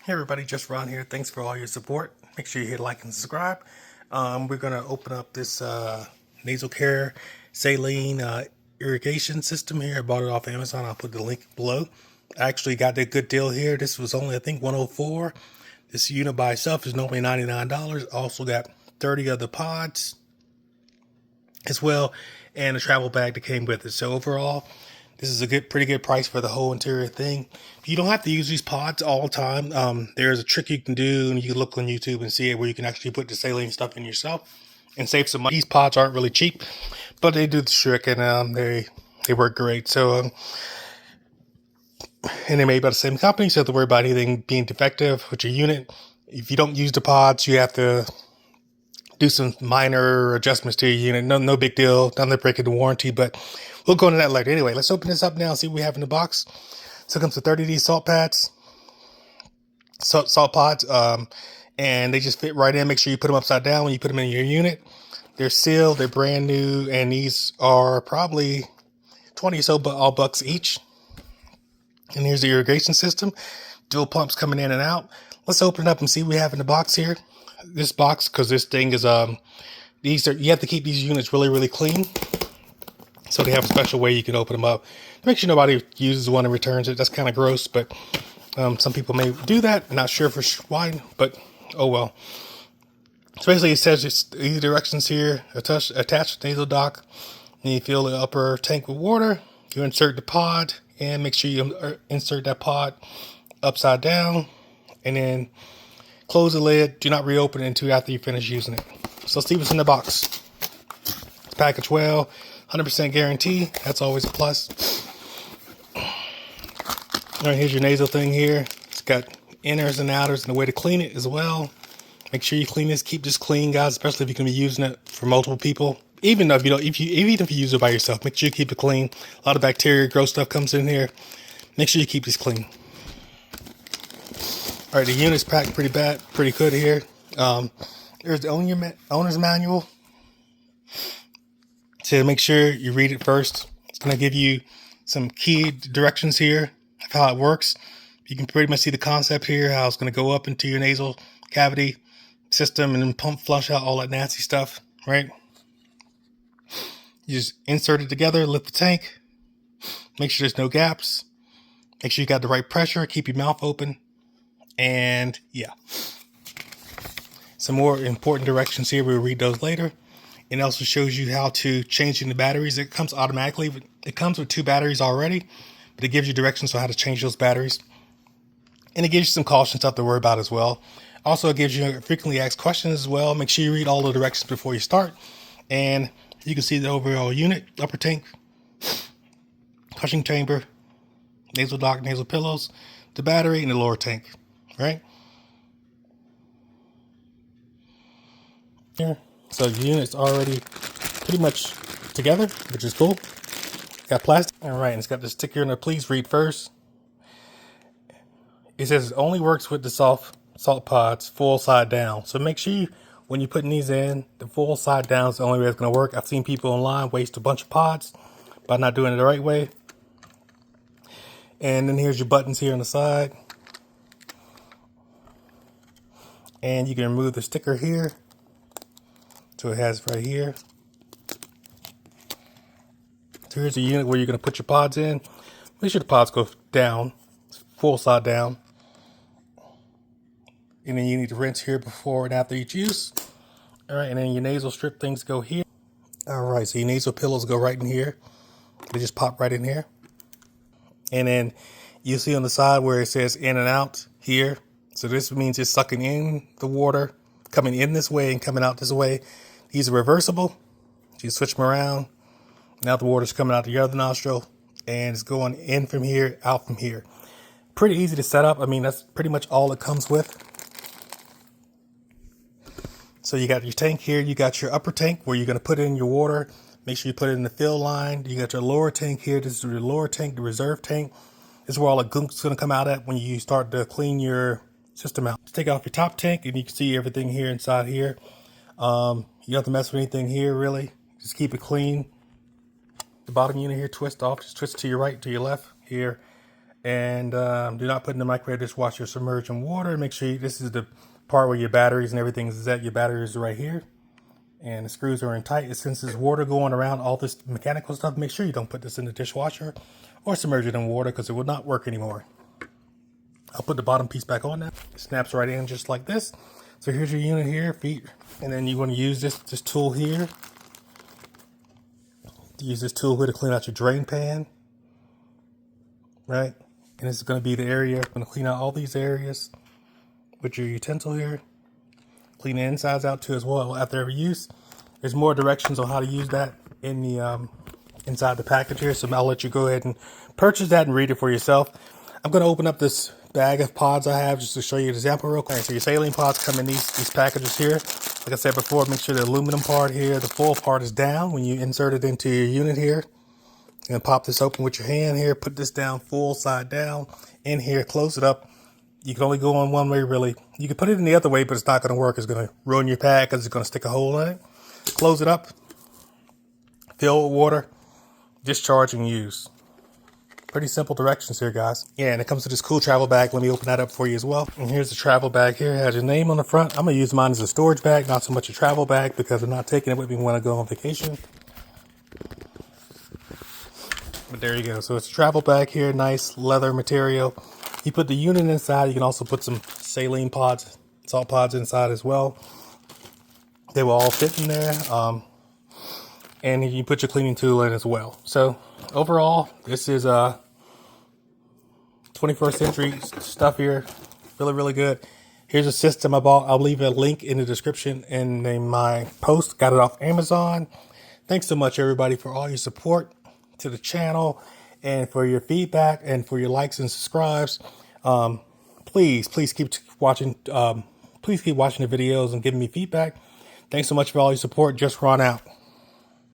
Hey everybody, just Ron here. Thanks for all your support. Make sure you hit like and subscribe. We're going to open up this nasal care saline irrigation system here. I bought it off Amazon. I'll put the link below. I actually got a good deal here. This was only, I think, $104. This unit by itself is normally $99. Also got 30 of the pods as well, and a travel bag that came with it. So overall, this is a pretty good price for the whole interior thing. You don't have to use these pods all the time. There's a trick you can do, and you can look on YouTube and see it, where you can actually put the saline stuff in yourself and save some money. These pods aren't really cheap, but they do the trick, and they work great. So, and they're made by the same company, so you don't have to worry about anything being defective with your unit. If you don't use the pods, you have to do some minor adjustments to your unit. No big deal. Nothing breaking the warranty, but we'll go into that later. Anyway, let's open this up now and see what we have in the box. So it comes with 30 of these salt pods, and they just fit right in. Make sure you put them upside down when you put them in your unit. They're sealed, they're brand new, and these are probably 20 or so all bucks each. And here's the irrigation system. Dual pumps coming in and out. Let's open it up and see what we have in the box here. This box, because this thing is you have to keep these units really clean. So they have a special way you can open them up. Make sure nobody uses one and returns it. That's kind of gross, but some people may do that. Not sure for why, but oh well. So basically, it says it's these directions here. Attach the nasal dock, and you fill the upper tank with water. You insert the pod, and make sure you insert that pod upside down, and then close the lid. Do not reopen it until after you finish using it. So let's see what's in the box. It's packaged well, 100% guarantee. That's always a plus. All right, here's your nasal thing here. It's got inners and outers and the way to clean it as well. Make sure you clean this. Keep this clean, guys, especially if you're going to be using it for multiple people. Even if you use it by yourself, make sure you keep it clean. A lot of bacteria, gross stuff comes in here. Make sure you keep this clean. All right, the unit's packed pretty good here. There's the owner's manual. So make sure you read it first. It's going to give you some key directions here of how it works. You can pretty much see the concept here, how it's going to go up into your nasal cavity system and then pump, flush out all that nasty stuff, right? You just insert it together, lift the tank, make sure there's no gaps, make sure you got the right pressure, keep your mouth open, and yeah. Some more important directions here, we'll read those later. It also shows you how to change in the batteries. It comes automatically. It comes with 2 batteries already, but it gives you directions on how to change those batteries. And it gives you some caution stuff to worry about as well. Also, it gives you frequently asked questions as well. Make sure you read all the directions before you start. And you can see the overall unit, upper tank, cushion chamber, nasal dock, nasal pillows, the battery, and the lower tank, right? Here. So the unit's already pretty much together, which is cool. Got plastic. All right, and it's got the sticker in there. Please read first. It says it only works with the salt pods full side down. So make sure when you're putting these in, the full side down is the only way it's going to work. I've seen people online waste a bunch of pods by not doing it the right way. And then here's your buttons here on the side. And you can remove the sticker here. So it has right here. So here's the unit where you're going to put your pods in. Make sure the pods go down, full side down. And then you need to rinse here before and after each use. All right, and then your nasal strip things go here. All right, so your nasal pillows go right in here. They just pop right in here. And then you see on the side where it says in and out here. So this means it's sucking in the water, coming in this way and coming out this way. These are reversible. You switch them around. Now the water's coming out the other nostril and it's going in from here, out from here. Pretty easy to set up. I mean, that's pretty much all it comes with. So you got your tank here. You got your upper tank where you're going to put in your water. Make sure you put it in the fill line. You got your lower tank here. This is your lower tank, the reserve tank. This is where all the gunk's going to come out at when you start to clean your system out. Take off your top tank and you can see everything here inside here. You don't have to mess with anything here, really. Just keep it clean. The bottom unit here, twist off. Just twist to your right, to your left here. And do not put in the microwave dishwasher submerged in water. Make sure this is the part where your batteries and everything is at. Your batteries are right here. And the screws are in tight. Since there's water going around all this mechanical stuff, make sure you don't put this in the dishwasher or submerge it in water because it will not work anymore. I'll put the bottom piece back on now. It snaps right in just like this. So here's your unit here, feet. And then you want to use this tool here. Use this tool here to clean out your drain pan. Right? And this is going to be the area. I'm going to clean out all these areas with your utensil here. Clean the insides out too as well after every use. There's more directions on how to use that in the inside the package here. So I'll let you go ahead and purchase that and read it for yourself. I'm going to open up this bag of pods I have just to show you an example real quick. So your saline pods come in these packages here. Like I said before, make sure the aluminum part here, the foil part is down when you insert it into your unit here. And pop this open with your hand here. Put this down full side down in here. Close it up. You can only go on one way, really. You can put it in the other way, but it's not going to work. It's going to ruin your pad because it's going to stick a hole in it. Close it up. Fill with water. Discharge and use. Pretty simple directions here, guys. Yeah, and it comes to this cool travel bag. Let me open that up for you as well. And here's the travel bag here. It has your name on the front. I'm going to use mine as a storage bag, not so much a travel bag because I'm not taking it with me when I go on vacation. But there you go. So it's a travel bag here. Nice leather material. You put the unit inside. You can also put some saline pods, salt pods inside as well. They will all fit in there. And you put your cleaning tool in as well. So overall, this is 21st century stuff here. Really, really good. Here's a system I bought. I'll leave a link in the description and in my post. Got it off Amazon. Thanks so much, everybody, for all your support to the channel and for your feedback and for your likes and subscribes. Please keep watching. Please keep watching the videos and giving me feedback. Thanks so much for all your support. Just Ron out.